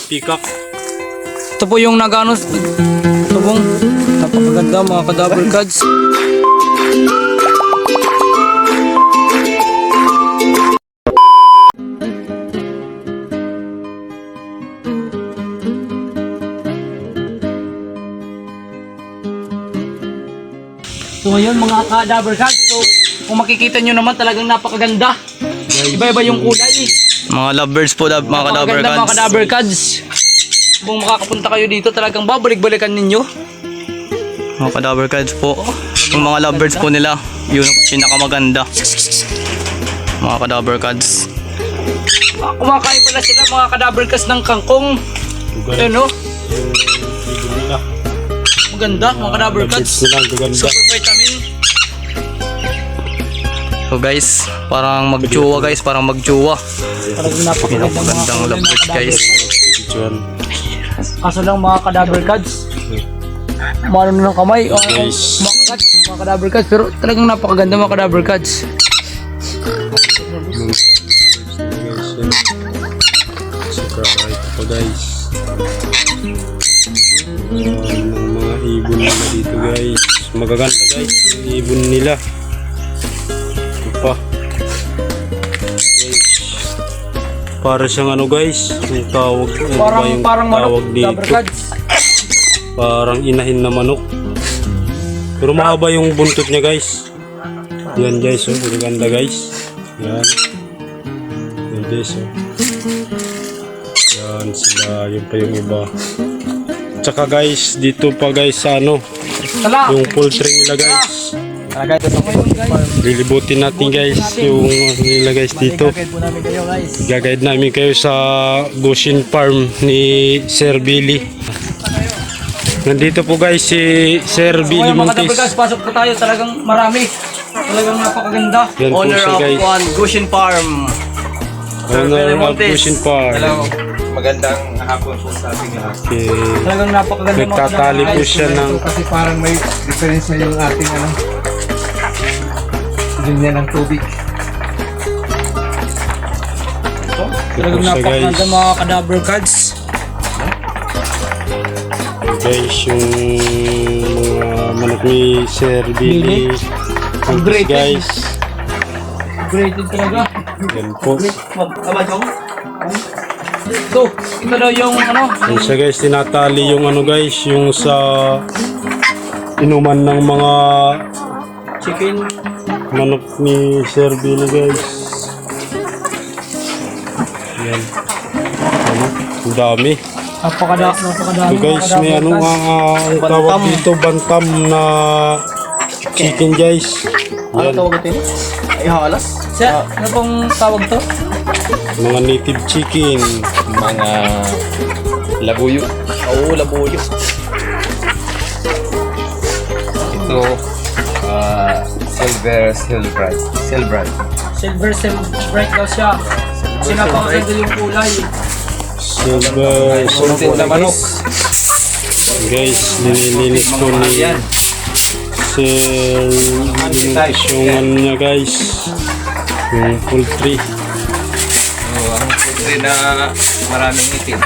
Peacock. Ito po yung nagano. Ito pong napakaganda mga ka-double cards. So ngayon mga ka-double cards, so kung makikita nyo naman talagang napakaganda. Iba-iba yung kulay. Mga lovebirds po, mga ka-double cards. Mga ka-double cards. Kung makakapunta kayo dito, talagang babalik-balikan ninyo. Mga ka-double cards po. Yung mga lovebirds po nila, yun ang pinakamaganda. Mga ka-double cards. Kumakain pala sila mga ka-double cards ng kangkong. Ano? Maganda mga ka-double cards. Super vitamin. So guys, parang magjowa guys, parang magjowa. Talagang napakagandang lovebirds guys. Kaso lang mga ka-double cards, maano na ng kamay, mga ka-double cards, pero talagang napakaganda mga ka-double cards. Saka ito pa guys, mga ibon nila dito guys, magaganda guys yung ibon nila. Ito pa guys, para siyang ano guys, yung tawag, yung Parang tawag manok, dito, double cards. parang inahin na manok, pero mahaba yung buntot niya guys. Yan guys, oh, magaganda guys. Yan guys, oh. Yan sila, yun pa yung iba. Tsaka guys, dito pa guys sa ano, yung poultry nila guys. Lilibutin natin guys yung nila guys dito. Gagayad namin kayo sa Goshen Farm ni Sir Billy. Nandito po guys si Sir Billy Mga ka-double Montes. cards, pasok po tayo, talagang marami. Talagang napakaganda. Yan po Owner siya of guys. One Goshen Farm. Owner of Montes. Goshen Farm. Hello, magandang hapon po sa ating lahat. Okay. Talagang napakaganda mga Nagtatali po siya ng Kasi parang may diferensya yung ating linya ng tubig. Talagang siya, guys. napakaganda mga ka-double cards. guys yung mga manok ni Sir Billy Montes guys. Graded talaga. Yan po. So, ito daw yung ano, Yan siya guys, tinatali yung ano guys, yung sa inuman ng mga chicken. manok ni Sir Billy guys. Yan. Ano? Ang dami. Napakadami So guys, may ano nga ang tawag dito, bantam na chicken guys. Yan. ito? Ay, halas? Sir, ano pong tawag to? Mga native chicken. Mga labuyo. Oo, labuyo. Ito, silver Bright daw siya. Kasi napakaganda yung kulay. Silver. Kunti na manok. Guys, nililinis ko ni Sir Billy yung ano niya guys. Yung poultry. Ang kunti na maraming itim.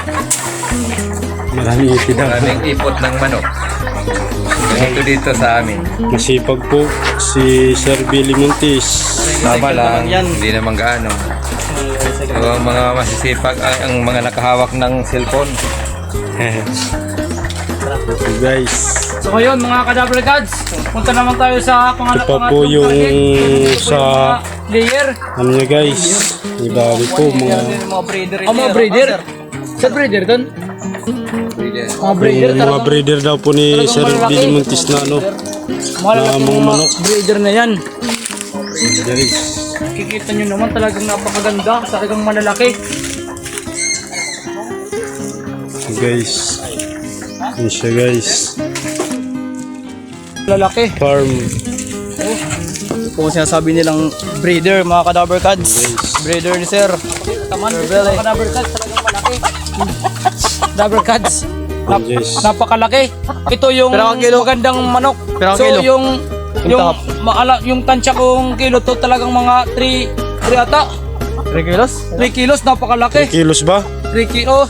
Maraming ipid daw. Maraming ipot ng manok. Ito dito sa amin. Masipag po si Sir Billy Montes. Tama lang, hindi naman gaano. So, ang mga masisipag ay ang mga nakahawak ng cellphone. Okay, guys. So ngayon mga ka-double cards, punta naman tayo sa Ito pa po yung sa layer. ano niya guys. Ibali po mga Mga breeder. Sa breeder doon? Mga breeder yung mga breeder daw po ni Sir Billy Montes na ano. Malalaki mga mga manok. breeder na yan. Guys. Kikita nyo naman talagang napakaganda, talagang malalaki. Guys. Yan siya guys. Lalaki. Farm. Kung sinasabi nilang breeder, mga ka-double cards. Breeder ni Sir. Mga ka-double cards, talagang malaki. Double cards. Yes. Napakalaki. Ito yung magandang manok. So yung tansya kong kilo to talagang mga 3 ata. 3 kilos? 3 kilos, napakalaki. 3 kilos ba? 3 kilo.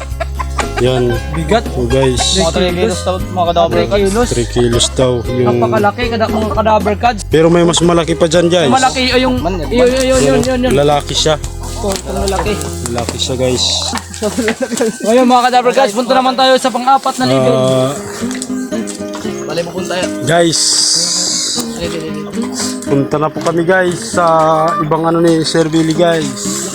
Yan. Bigat. So guys, Mga 3 kilos daw, mga ka-double 3 cuts. kilos. 3 kilos daw yung... Napakalaki mga cadaver cuts. Pero may mas malaki pa dyan guys. Malaki yung yun. Lalaki siya. Ang lalaki. Lalaki siya guys. Ngayon mga cadaver cuts, punta naman tayo sa pang-apat na level. Bali mo punta yan. Guys, punta na po kami guys sa ibang ano ni Sir Billy guys.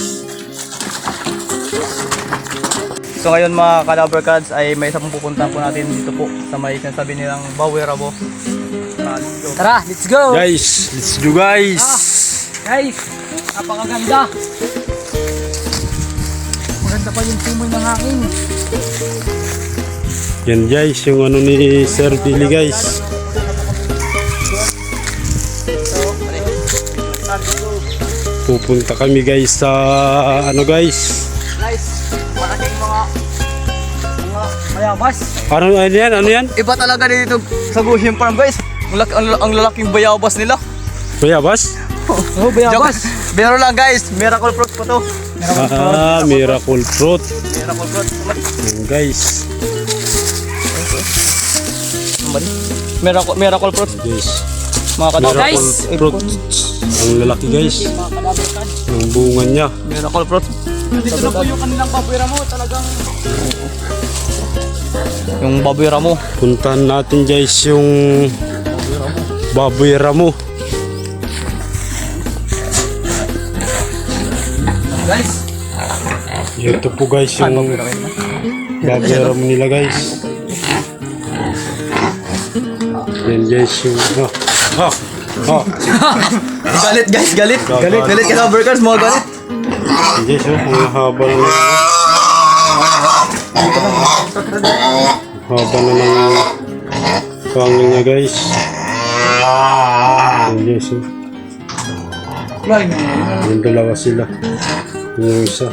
So ngayon mga ka-double cuts ay may isa pong pupuntahan po natin dito po sa may sinasabi nilang Bawirabo. Tara, let's go! Guys, let's do guys. Guys, napakaganda. Maganda pa yung simoy ng hangin. Yan guys, yung ano ni Sir Billy guys. Pupunta kami guys sa ano guys. Guys, malaking mga mayabas. Ano yan? Ano yan? Iba talaga dito sa Goshen Farm guys. Ang lalaking bayabas nila. Bayabas? Oh, bayabas. Biro lang guys, miracle fruit po to. Ah, miracle fruit. Miracle fruit. Yan guys. Miracle fruit. Guys. Mga ka-double Miracle fruit. Ang lalaki guys. Ang bunga niya. Miracle fruit. Dito na po yung kanilang pabuera mo, talagang Yung Bawiramo. Puntahan natin guys yung baboy ramo. guys. Ito po guys yung baboy ramo nila guys. Yan guys yung Galit guys, galit. Galit. Galit ka sa burgers, mga galit. Guys ang haba na ng haba na ng pangil niya guys. Yan guys yung dalawa sila. Yung isa.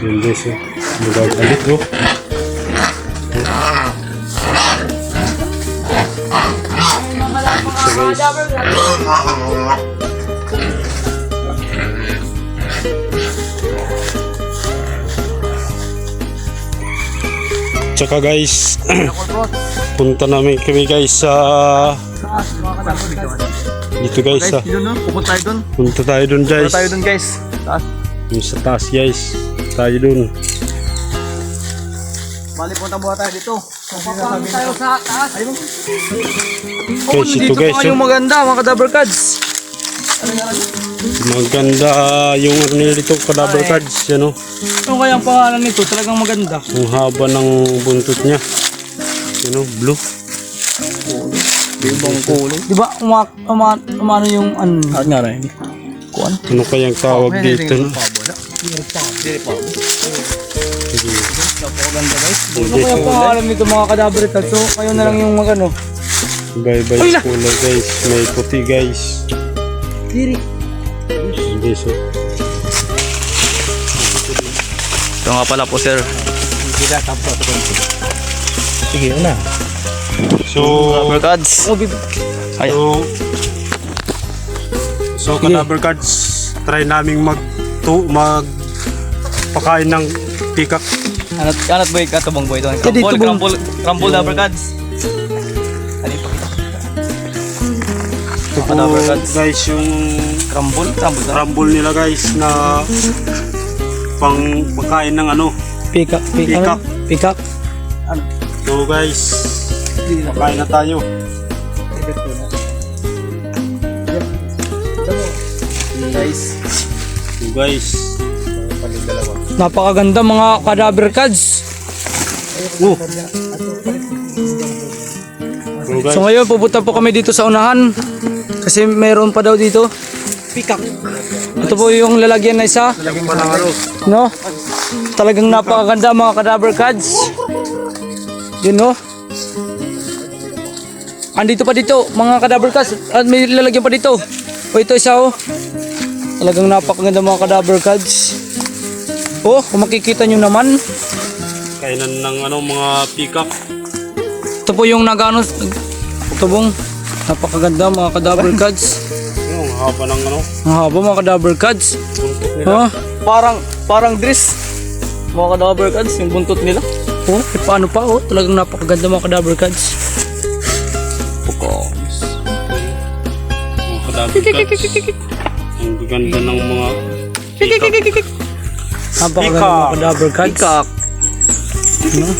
Yan guys magagalit Tsaka guys, punta namin kami guys sa dito guys sa Yun no, pupunta tayo dun. punta tayo dun guys. Pupunta tayo dun guys. Taas. Yung sa taas guys. Tayo dun. Bali, punta muna tayo dito. Papaano tayo sa taas? Guys, ito Dito guys. pa yung maganda, mga ka-double cuts. Maganda yung ano nila dito, cadaver cards. Yan o. Ano kaya ang pangalan nito? Talagang maganda. Ang haba ng buntot niya. Yan o, blue. Ibang kulay. Di ba umano yung ano? At nga rin. Kuan? Ano kayang tawag dito? No? Napakaganda guys. Ano kaya ang pangalan nito mga cadaver cuts? So kayo na lang yung magano. Bye-bye kulay guys. May puti guys. Diri. Guys o. Ito nga pala po sir. Sige, una. So, Double cuts. Ay, so cadaver cards, try naming magpakain ng peacock. anat boy, katubang boy doon. Hindi, tubong. Crumble double cuts. Ano pa? Ito po Cadaver cards. guys yung Crumble na. rumble nila guys na pang pagkain ng ano. Peacock. Peacock. So guys, pakain na tayo. Guys. So guys. Napakaganda mga cadaver cuts. So guys, So ngayon pupunta po kami dito sa unahan. Kasi meron pa daw dito. Peacock. Ito po yung lalagyan na isa. No? Talagang napakaganda mga cadaver cuts. Yun no? Andito pa dito mga cadaver cuts. At may lalagyan pa dito. O ito isa oh. Talagang napakaganda mga cadaver cuts. Oh, kung makikita nyo naman. kainan ng ano mga peacock. Ito po yung nagano. Tubong. Napakaganda mga cadaver cuts. Yung haba ng ano. Ang haba mga cadaver cuts. Buntot nila. Oh, Parang dress. Mga Kadaver Gods, yung buntot nila. Oh, paano pa? Oh, talagang napakaganda mga Kadaver Gods. Mga kadaver cats. Ang ganda ng mga peacock. Napakaganda mga Kadaver Gods. Peacock. No?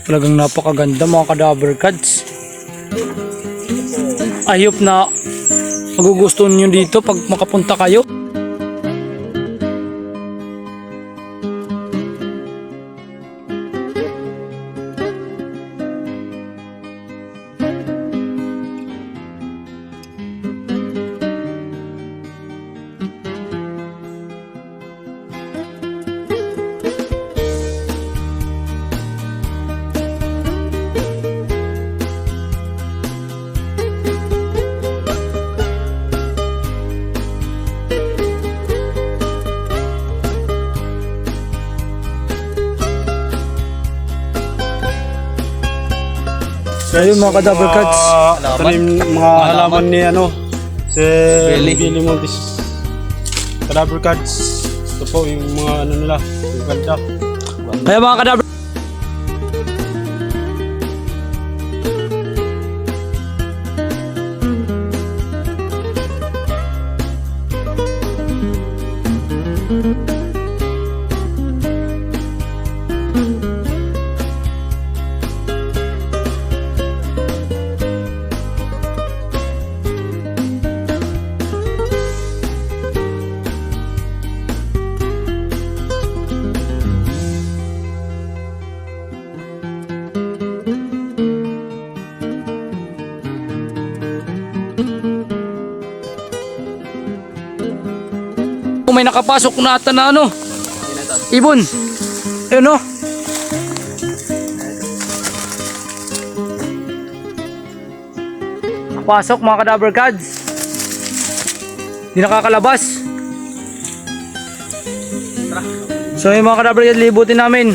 Talagang napakaganda mga Kadaver Gods. I hope na magugustuhan nyo dito pag makapunta kayo. Ayun mga Kadaver Gods. Mga halaman ni ano, si Billy Montes. Kadaver Cats. Ito po yung mga ano nila, yung ganda. Kaya mga Kadaver may nakapasok na ata na ano, ibon. Ayun o. Nakapasok mga Kadaver Gods. Hindi nakakalabas. So yung mga Kadaver Gods, libutin namin.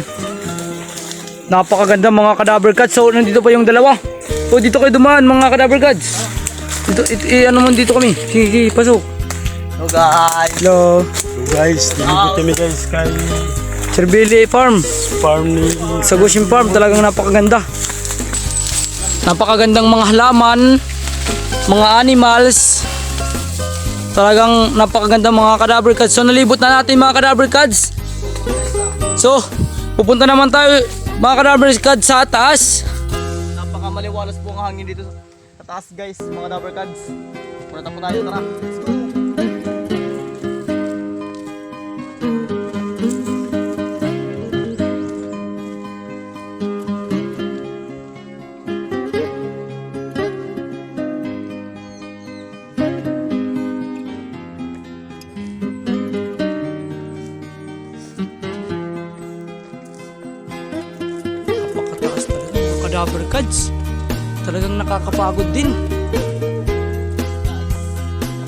Napakaganda mga Kadaver Gods. So nandito pa yung dalawa. So dito kayo dumaan mga Kadaver Gods. Dito, ano mo dito kami. Sige, pasok. Hello guys. Hello. So guys, dito kami guys kay Sir Billy Farm. farm ni Sa Goshen Farm, talagang napakaganda. Napakagandang mga halaman, mga animals. Talagang napakagandang mga Kadaver Gods. So nalibot na natin mga Kadaver Gods. So, pupunta naman tayo mga Kadaver Gods sa taas. Napakamaliwalas po ang hangin dito sa taas guys, mga Kadaver Gods. Punta po tayo, tara. Let's go. Napakataas talaga mga Kadaver Gods. Talagang nakakapagod din.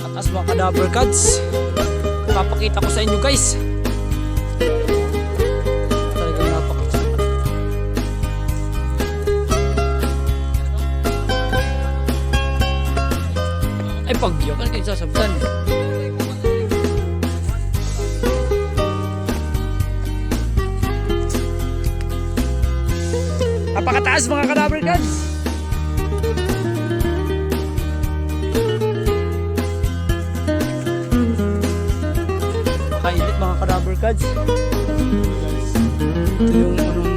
Nakataas mga Kadaver Gods. Papakita ko sa inyo guys. Talagang napakataas. Ay pagyo ka na kayo sasabtan. Napakataas mga Kadaver Gods. Napakainit mga Kadaver Gods. Ito yung anong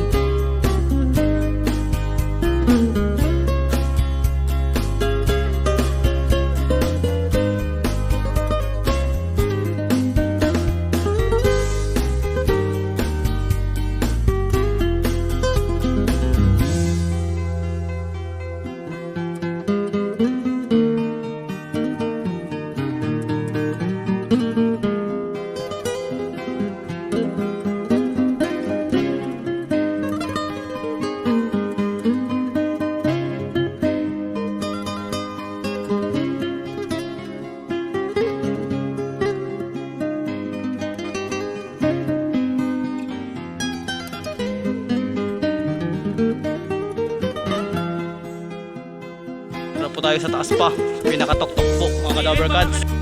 Tara po tayo sa taas pa. Pinakatok-tok po mga Kadaver Gods.